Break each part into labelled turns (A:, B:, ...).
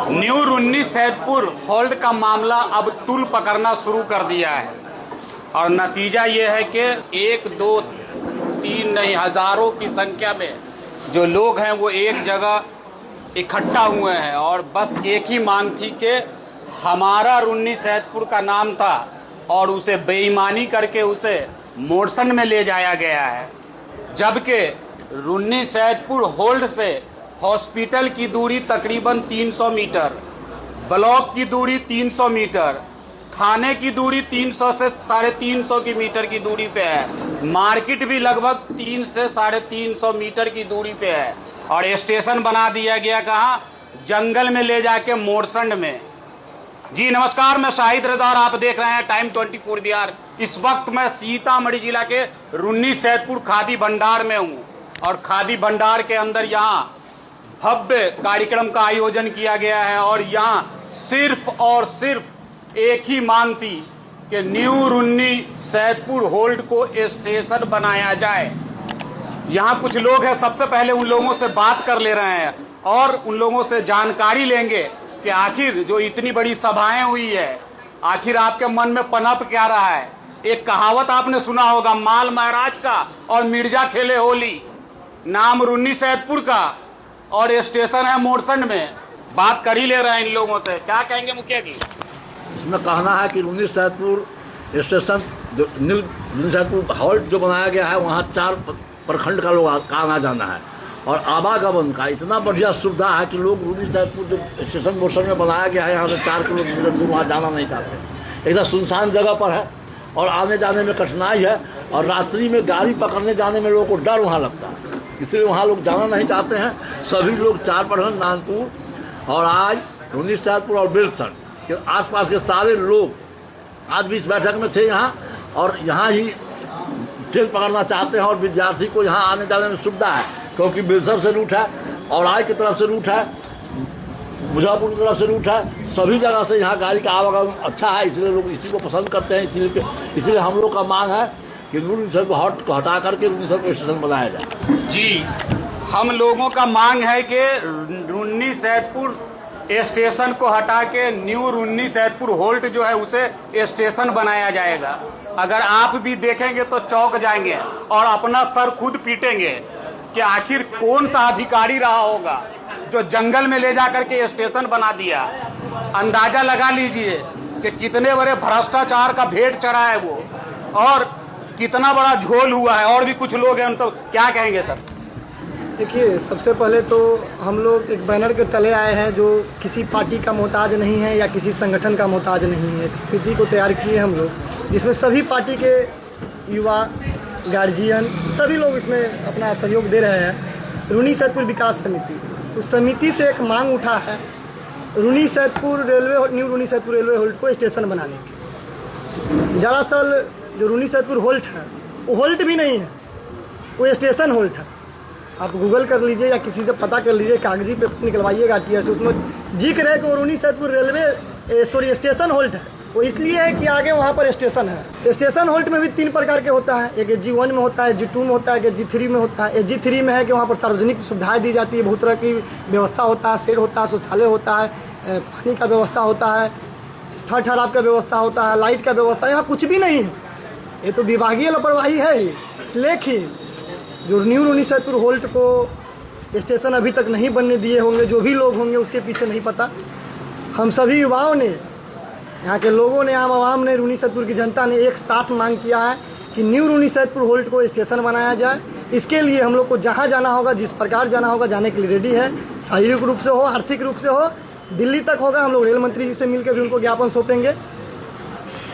A: New Runni Saidpur hold का मामला अब तूल पकड़ना शुरू कर दिया है और नतीजा ये है कि 1, 2, 3 नहीं हजारों की संख्या में जो लोग हैं वो एक जगह इकट्ठा हुए हैं और बस एक ही मांग थी कि हमारा रुन्नी सैदपुर का नाम था और उसे बेईमानी करके उसे मोड़सन में ले जाया गया है, जबकि रुन्नी सैदपुर होल्ड से हॉस्पिटल की दूरी तकरीबन 300 मीटर, ब्लॉक की दूरी 300 मीटर, थाने की दूरी 300 से 350 की मीटर की दूरी पे है, मार्केट भी लगभग 3 से 350 मीटर की दूरी पे है और स्टेशन बना दिया गया कहाँ, जंगल में ले जाके मोरसंड में। जी नमस्कार, मैं शाहिद रजा और आप देख रहे हैं टाइम 24 बिहार। इस वक्त मैं सीतामढ़ी जिला के रुन्नी सैदपुर खादी भंडार में हूँ और खादी भंडार के अंदर यहाँ भव्य कार्यक्रम का आयोजन किया गया है और यहाँ सिर्फ और सिर्फ एक ही मांग थी कि न्यू रुन्नी सैदपुर होल्ड को स्टेशन बनाया जाए। यहाँ कुछ लोग हैं, सबसे पहले उन लोगों से बात कर ले रहे हैं और उन लोगों से जानकारी लेंगे कि आखिर जो इतनी बड़ी सभाएं हुई है, आखिर आपके मन में पनप क्या रहा है। एक कहावत आपने सुना होगा, माल महाराज का और मिर्जा खेले होली। नाम रुन्नी सैदपुर का और स्टेशन है मोरसंड में। बात कर ही ले रहे हैं इन लोगों से, क्या कहेंगे मुखिया जी?
B: इसमें कहना है कि Runni Saidpur station new Runni Saidpur halt जो बनाया गया है, वहाँ 4 प्रखंड का लोग का आना जाना है और आवागमन का इतना बढ़िया सुविधा है कि लोग रुन्नी सैदपुर जो स्टेशन मोरसंड में बनाया गया है, यहाँ से 4 किलोमीटर दूर वहाँ जाना नहीं चाहते। एकदम सुनसान जगह पर है और आने जाने में कठिनाई है और रात्रि में गाड़ी पकड़ने जाने में लोगों को डर वहाँ लगता है, इसलिए वहाँ लोग जाना नहीं चाहते हैं। सभी लोग 4 प्रखंड नानपुर और आज रुन्नी सैदपुर और बिलसन के आसपास के सारे लोग आज भी इस बैठक में थे यहाँ और यहाँ ही ट्रेन पकड़ना चाहते हैं और विद्यार्थी को यहाँ आने जाने में सुविधा है, क्योंकि बिलसन से रूट है और आय की तरफ से रूट है, मुजफ्फरपुर की तरफ से रूट है, सभी जगह से यहाँ गाड़ी का आवागमन अच्छा है, इसलिए लोग इसी को पसंद करते हैं। इसलिए हम लोग का मांग है कि रुन्नी सैदपुर हॉल्ट को हटा करके रुन्नी सैदपुर स्टेशन बनाया जाए।
A: जी, हम लोगों का मांग है कि रुन्नी सैदपुर स्टेशन को हटा के न्यू रुन्नी सैदपुर होल्ट जो है उसे स्टेशन बनाया जाएगा। अगर आप भी देखेंगे तो चौंक जाएंगे और अपना सर खुद पीटेंगे कि आखिर कौन सा अधिकारी रहा होगा जो जंगल में ले जा करके स्टेशन बना दिया। अंदाजा लगा लीजिए कि कितने बड़े भ्रष्टाचार का भेंट चढ़ा है वो और कितना बड़ा झोल हुआ है। और भी कुछ लोग हैं, उन सब क्या कहेंगे सर?
C: देखिए, सबसे पहले तो हम लोग एक बैनर के तले आए हैं जो किसी पार्टी का मोहताज नहीं है या किसी संगठन का मोहताज नहीं है। एक समिति को तैयार किए हम लोग, जिसमें सभी पार्टी के युवा, गार्जियन सभी लोग इसमें अपना सहयोग दे रहे हैं। रुन्नी सैदपुर विकास समिति, उस समिति से एक मांग उठा है Runni Saidpur new Runni Saidpur railway halt को स्टेशन बनाने की। दरअसल जो रुन्नी सैदपुर होल्ट है वो होल्ट भी नहीं है, वो स्टेशन होल्ट है। आप गूगल कर लीजिए या किसी से पता कर लीजिए, कागजी पेपर निकलवाइएगा टीएस से, उसमें जिक्र है कि रुन्नी सैदपुर स्टेशन होल्ट है। वो इसलिए है कि आगे वहाँ पर स्टेशन है। स्टेशन होल्ट में भी 3 प्रकार के होता है, एक G1 में होता है, G2 में होता है, एक G3 में होता है। G3 में है कि वहाँ पर सार्वजनिक सुविधाएँ दी जाती है, बहुत तरह की व्यवस्था होता है, शेड होता है, शौचालय होता है, पानी का व्यवस्था होता है, ठहराव का व्यवस्था होता है, लाइट का व्यवस्था। यहाँ कुछ भी नहीं है, ये तो विभागीय लापरवाही है ही। लेकिन जो न्यू रुन्नी सैदपुर होल्ट को स्टेशन अभी तक नहीं बनने दिए होंगे, जो भी लोग होंगे उसके पीछे नहीं पता। हम सभी युवाओं ने, यहाँ के लोगों ने, आम आवाम ने, रुन्नी सैदपुर की जनता ने एक साथ मांग किया है कि न्यू रुन्नी सैदपुर होल्ट को स्टेशन बनाया जाए। इसके लिए हम लोग को जहाँ जाना होगा, जिस प्रकार जाना होगा, जाने के लिए रेडी है। शारीरिक रूप से हो, आर्थिक रूप से हो, दिल्ली तक होगा। हम लोग रेल मंत्री जी से मिलकर भी उनको ज्ञापन सौंपेंगे,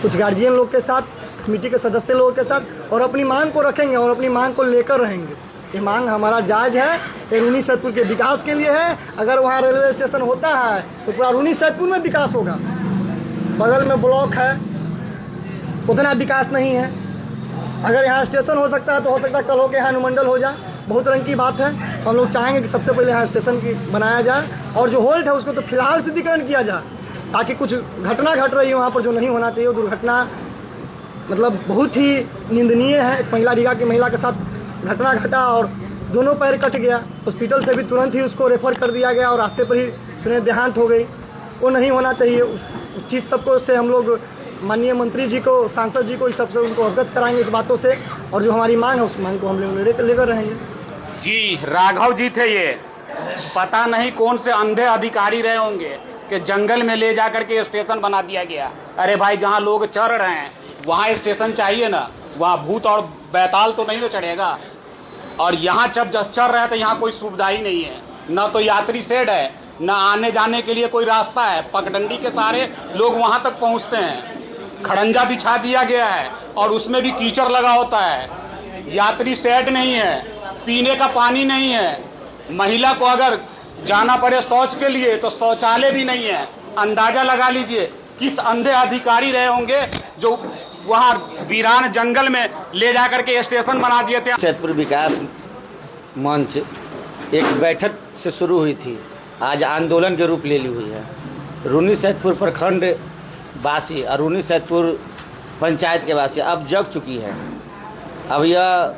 C: कुछ गार्जियन लोग के साथ, कमेटी के सदस्य लोगों के साथ, और अपनी मांग को रखेंगे और अपनी मांग को लेकर रहेंगे। ये मांग हमारा जायज़ है, ये रुन्नी सैदपुर के विकास के लिए है। अगर वहाँ रेलवे स्टेशन होता है तो पूरा रुन्नी सैदपुर में विकास होगा। बगल में ब्लॉक है, उतना विकास नहीं है। अगर यहाँ स्टेशन हो सकता है तो हो सकता है कल हो के यहाँ अनुमंडल हो जाए, बहुत रंग की बात है। हम लोग चाहेंगे कि सबसे पहले यहाँ स्टेशन की बनाया जाए और जो होल्ट है उसको तो फिलहाल शुद्धिकरण किया जाए, ताकि कुछ घटना घट रही है वहाँ पर जो नहीं होना चाहिए। दुर्घटना मतलब बहुत ही निंदनीय है। एक महिला रीगा की महिला के साथ घटना घटा और दोनों पैर कट गया। हॉस्पिटल से भी तुरंत ही उसको रेफर कर दिया गया और रास्ते पर ही फिर देहांत हो गई, वो नहीं होना चाहिए। उस चीज़ सबको से हम लोग माननीय मंत्री जी को, सांसद जी को, इस सबसे उनको अवगत कराएंगे इस बातों से, और जो हमारी मांग है उस मांग को हम लोग लेकर रहेंगे।
A: जी, राघव जी थे ये। पता नहीं कौन से अंधे अधिकारी रहे होंगे कि जंगल में ले जाकर के स्टेशन बना दिया गया। अरे भाई, जहाँ लोग चढ़ रहे हैं वहाँ स्टेशन चाहिए ना, वहाँ भूत और बैताल तो नहीं ना चढ़ेगा। और यहाँ जब चढ़ रहे हैं तो यहाँ कोई सुविधा ही नहीं है, ना तो यात्री शेड है, ना आने जाने के लिए कोई रास्ता है। पगडंडी के सारे लोग वहाँ तक पहुँचते हैं। खड़ंजा बिछा दिया गया है और उसमें भी कीचड़ लगा होता है। यात्री शेड नहीं है, पीने का पानी नहीं है। महिला को अगर जाना पड़े शौच के लिए तो शौचालय भी नहीं है। अंदाजा लगा लीजिए किस अंधे अधिकारी रहे होंगे जो वहाँ वीरान जंगल में ले जाकर के स्टेशन बना दिए थे।
D: सैदपुर विकास मंच एक बैठक से शुरू हुई थी, आज आंदोलन के रूप ले ली हुई है। रूनी सैदपुर प्रखंड वासी और रूनी सैदपुर पंचायत के वासी अब जग चुकी है। अब यह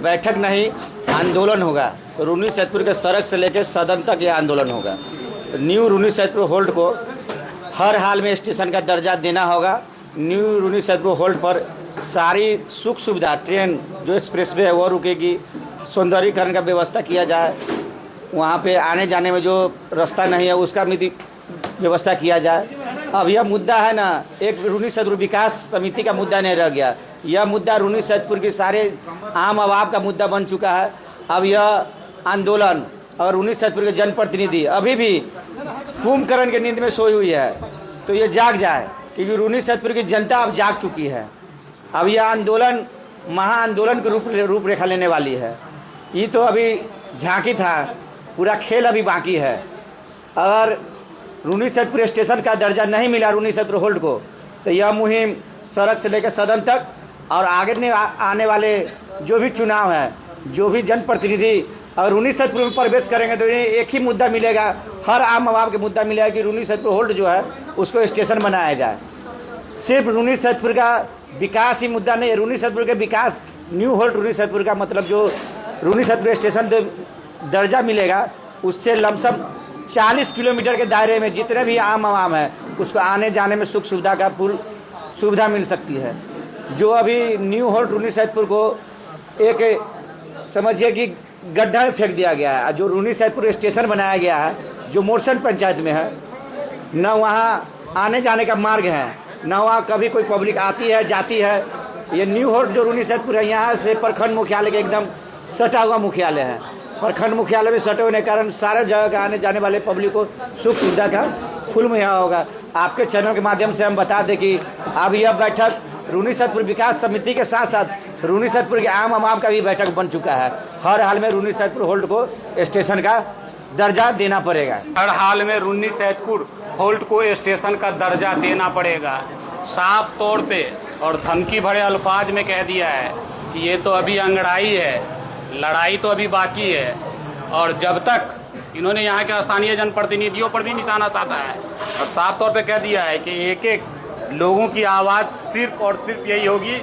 D: बैठक नहीं, आंदोलन होगा। रूनी सैदपुर के सड़क से लेकर सदन तक यह आंदोलन होगा। न्यू रूनी सैदपुर होल्ड को हर हाल में स्टेशन का दर्जा देना होगा। न्यू रूनी सैदपुर होल्ड पर सारी सुख सुविधा, ट्रेन जो एक्सप्रेसवे है वो रुकेगी, सौंदर्यीकरण का व्यवस्था किया जाए, वहाँ पे आने जाने में जो रास्ता नहीं है उसका भी व्यवस्था किया जाए। अब यह मुद्दा है ना, एक रूनी सैदपुर विकास समिति का मुद्दा नहीं रह गया। यह मुद्दा रूनी सैदपुर के सारे आम आवाम का मुद्दा बन चुका है। अब यह आंदोलन और रूनी सैदपुर के जनप्रतिनिधि अभी भी कुंभकर्ण की नींद में सोई हुई है, तो ये जाग जाए, क्योंकि रूनी सैदपुर की जनता अब जाग चुकी है। अब यह आंदोलन महाआंदोलन की रूपरेखा लेने वाली है। ये तो अभी झांकी था, पूरा खेल अभी बाकी है। अगर रूनी सैदपुर स्टेशन का दर्जा नहीं मिला रूनी सैदपुर होल्ड को, तो यह मुहिम सड़क से लेकर सदन तक और आगे आने वाले जो भी चुनाव है, जो भी जनप्रतिनिधि अगर रूनी सैदपुर में प्रवेश करेंगे तो इन्हें एक ही मुद्दा मिलेगा, हर आम आवाम के मुद्दा मिलेगा कि रूनी सैदपुर होल्ड जो है उसको स्टेशन बनाया जाए। सिर्फ रूनी सैदपुर का विकास ही मुद्दा नहीं है, रूनी सैदपुर के विकास, न्यू होल्ड रूनी सैदपुर का मतलब जो रूनी सैदपुर स्टेशन दर्जा मिलेगा उससे लमसम 40 किलोमीटर के दायरे में जितने भी आम आवाम है उसको आने जाने में सुख सुविधा का पूर्ण सुविधा मिल सकती है। जो अभी न्यू होल्ड रूनी सैदपुर को एक समझिए कि गड्ढा में फेंक दिया गया है। जो रूनी सैदपुर स्टेशन बनाया गया है जो मोरसन पंचायत में है, न वहाँ आने जाने का मार्ग है, न वहाँ कभी कोई पब्लिक आती है जाती है। ये न्यू होल्ड जो रूनी सैदपुर है, यहाँ से प्रखंड मुख्यालय के एकदम सटा हुआ मुख्यालय है। प्रखंड मुख्यालय में सटे होने के कारण सारे जगह का आने जाने वाले पब्लिक को सुख सुविधा का फुल मुहैया होगा। आपके चैनल के माध्यम से हम बता दें कि अब यह बैठक रूनी सैदपुर विकास समिति के साथ साथ रूनी सैदपुर के आम आवाम का भी बैठक बन चुका है। हर हाल में रूनी सैदपुर होल्ड को स्टेशन का दर्जा देना पड़ेगा।
A: हर हाल में रूनी सैदपुर होल्ड को स्टेशन का दर्जा देना पड़ेगा, साफ तौर पे और धमकी भरे अल्फाज में कह दिया है कि ये तो अभी अंगड़ाई है, लड़ाई तो अभी बाकी है। और जब तक इन्होंने यहाँ के स्थानीय जनप्रतिनिधियों पर भी निशाना साधा है और साफ तौर पे कह दिया है कि एक एक लोगों की आवाज़ सिर्फ और सिर्फ यही होगी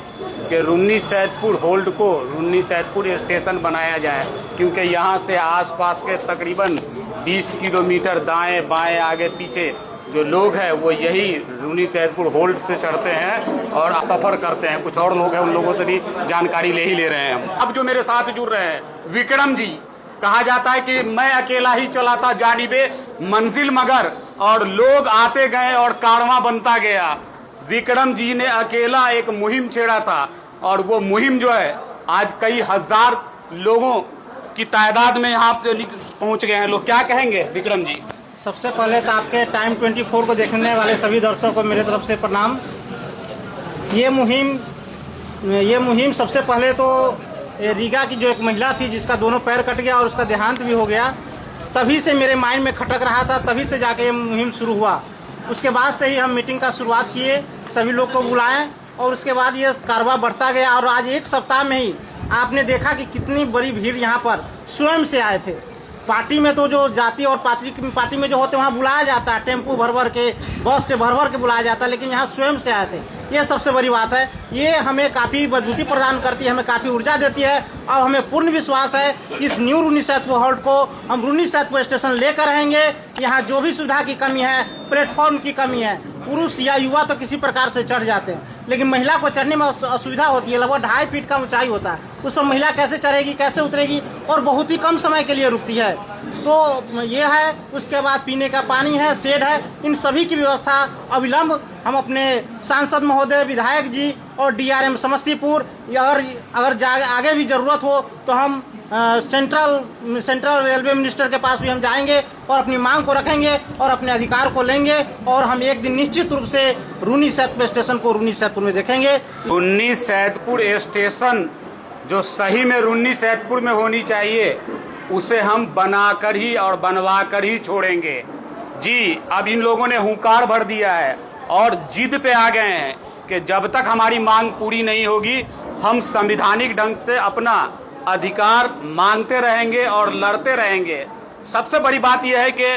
A: कि रूनी सैदपुर होल्ड को रूनी सैदपुर स्टेशन बनाया जाए, क्योंकि यहाँ से आसपास के तकरीबन 20 किलोमीटर दाएं बाएं आगे पीछे जो लोग हैं वो यही रूनी सैदपुर होल्ड से चढ़ते हैं और सफ़र करते हैं। कुछ और लोग हैं, उन लोगों से भी जानकारी ले ही ले रहे हैं। अब जो मेरे साथ जुड़ रहे हैं विक्रम जी, कहा जाता है कि मैं अकेला ही चलाता जानिबे मंजिल मगर, और लोग आते गए और कारवां बनता गया। विक्रम जी ने अकेला एक मुहिम छेड़ा था और वो मुहिम जो है आज कई हजार लोगों की तादाद में यहाँ पे पहुँच गए हैं लोग। क्या कहेंगे विक्रम जी?
E: सबसे पहले तो आपके टाइम 24 को देखने वाले सभी दर्शकों को मेरे तरफ से प्रणाम। ये मुहिम सबसे पहले तो रीगा की जो एक महिला थी जिसका दोनों पैर कट गया और उसका देहांत भी हो गया, तभी से मेरे माइंड में खटक रहा था, तभी से जाके ये मुहिम शुरू हुआ। उसके बाद से ही हम मीटिंग का शुरुआत किए, सभी लोग को बुलाएं और उसके बाद ये कारवा बढ़ता गया और आज एक सप्ताह में ही आपने देखा कि कितनी बड़ी भीड़ यहाँ पर स्वयं से आए थे। पार्टी में तो जो जाति और पार्टी में जो होते हैं वहाँ बुलाया जाता है, टेम्पू भर भर के, बस से भर भर के बुलाया जाता है, लेकिन यहाँ स्वयं से आए थे। ये सबसे बड़ी बात है। ये हमें काफ़ी मजबूती प्रदान करती है, हमें काफ़ी ऊर्जा देती है और हमें पूर्ण विश्वास है इस न्यू रूनी सैदपुर हॉल्ट को हम रूनी सैदपुर स्टेशन लेकर रहेंगे। यहाँ जो भी सुविधा की कमी है, प्लेटफॉर्म की कमी है, पुरुष या युवा तो किसी प्रकार से चढ़ जाते हैं, लेकिन महिला को चढ़ने में असुविधा होती है। लगभग 2.5 फीट का ऊंचाई होता है, उस पर महिला कैसे चढ़ेगी, कैसे उतरेगी, और बहुत ही कम समय के लिए रुकती है। तो ये है। उसके बाद पीने का पानी है, शेड है, इन सभी की व्यवस्था अविलंब हम अपने सांसद महोदय, विधायक जी और DRM समस्तीपुर, अगर आगे भी ज़रूरत हो तो हम सेंट्रल रेलवे मिनिस्टर के पास भी हम जाएंगे और अपनी मांग को रखेंगे और अपने अधिकार को लेंगे, और हम एक दिन निश्चित रूप से रूनी सैदपुर स्टेशन को रूनी सैदपुर में देखेंगे।
A: रूनी सैदपुर स्टेशन जो सही में रूनी सैदपुर में होनी चाहिए, उसे हम बनाकर ही और बनवा कर ही छोड़ेंगे। जी, अब इन लोगों ने हुंकार भर दिया है और जिद पे आ गए हैं कि जब तक हमारी मांग पूरी नहीं होगी हम संवैधानिक ढंग से अपना अधिकार मांगते रहेंगे और लड़ते रहेंगे। सबसे बड़ी बात यह है कि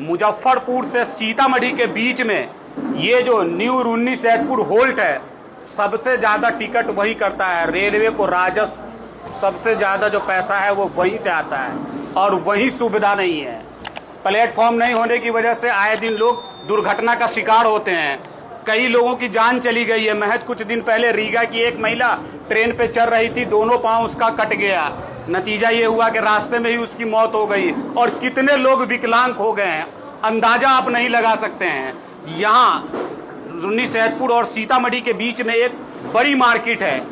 A: मुजफ्फरपुर से सीतामढ़ी के बीच में ये जो न्यू रूनी सैदपुर होल्ट है, सबसे ज़्यादा टिकट वही करता है। रेलवे को राजस्व सबसे ज़्यादा जो पैसा है वो वहीं से आता है और वहीं सुविधा नहीं है। प्लेटफॉर्म नहीं होने की वजह से आए दिन लोग दुर्घटना का शिकार होते हैं। कई लोगों की जान चली गई है। महज कुछ दिन पहले रीगा की एक महिला ट्रेन पे चल रही थी, दोनों पांव उसका कट गया। नतीजा ये हुआ कि रास्ते में ही उसकी मौत हो गई और कितने लोग विकलांग हो गए हैं, अंदाजा आप नहीं लगा सकते हैं। यहाँ रूनी सैदपुर और सीतामढ़ी के बीच में एक बड़ी मार्केट है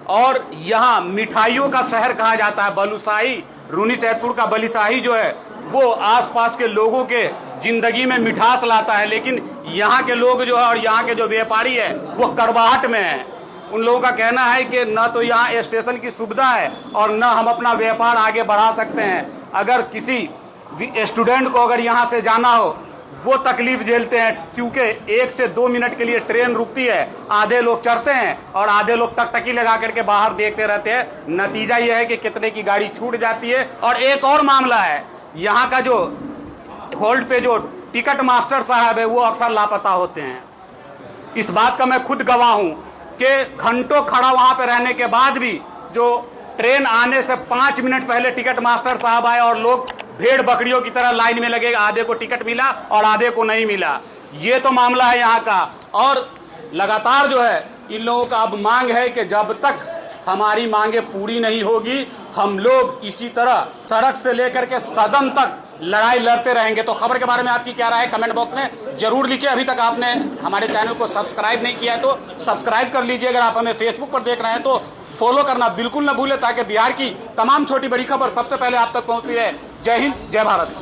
A: और यहाँ मिठाइयों का शहर कहा जाता है। बालूशाही, रूनी सैदपुर का बालूशाही जो है वो आसपास के लोगों के जिंदगी में मिठास लाता है, लेकिन यहाँ के लोग जो है और यहाँ के जो व्यापारी है वो कड़वाहट में है। उन लोगों का कहना है कि न तो यहाँ स्टेशन की सुविधा है और न हम अपना व्यापार आगे बढ़ा सकते हैं। अगर किसी स्टूडेंट को अगर यहाँ से जाना हो वो तकलीफ झेलते हैं, क्योंकि 1 से 2 मिनट के लिए ट्रेन रुकती है, आधे लोग चढ़ते हैं और आधे लोग टकटकी लगा करके बाहर देखते रहते हैं। नतीजा यह है कि कितने की गाड़ी छूट जाती है। और एक और मामला है, यहाँ का जो होल्ड पे जो टिकट मास्टर साहब है वो अक्सर लापता होते हैं। इस बात का मैं खुद गवाह हूँ कि घंटों खड़ा वहाँ पे रहने के बाद भी जो ट्रेन आने से 5 मिनट पहले टिकट मास्टर साहब आए और लोग भेड़ बकरियों की तरह लाइन में लगे, आधे को टिकट मिला और आधे को नहीं मिला। ये तो मामला है यहाँ का। और लगातार जो है इन लोगों का अब मांग है कि जब तक हमारी मांगे पूरी नहीं होगी हम लोग इसी तरह सड़क से लेकर के सदन तक लड़ाई लड़ते रहेंगे। तो खबर के बारे में आपकी क्या राय है कमेंट बॉक्स में जरूर लिखिए। अभी तक आपने हमारे चैनल को सब्सक्राइब नहीं किया है तो सब्सक्राइब कर लीजिए। अगर आप हमें फेसबुक पर देख रहे हैं तो फॉलो करना बिल्कुल न भूलें, ताकि बिहार की तमाम छोटी बड़ी खबर सबसे पहले आप तक पहुंचती है। जय हिंद, जय भारत।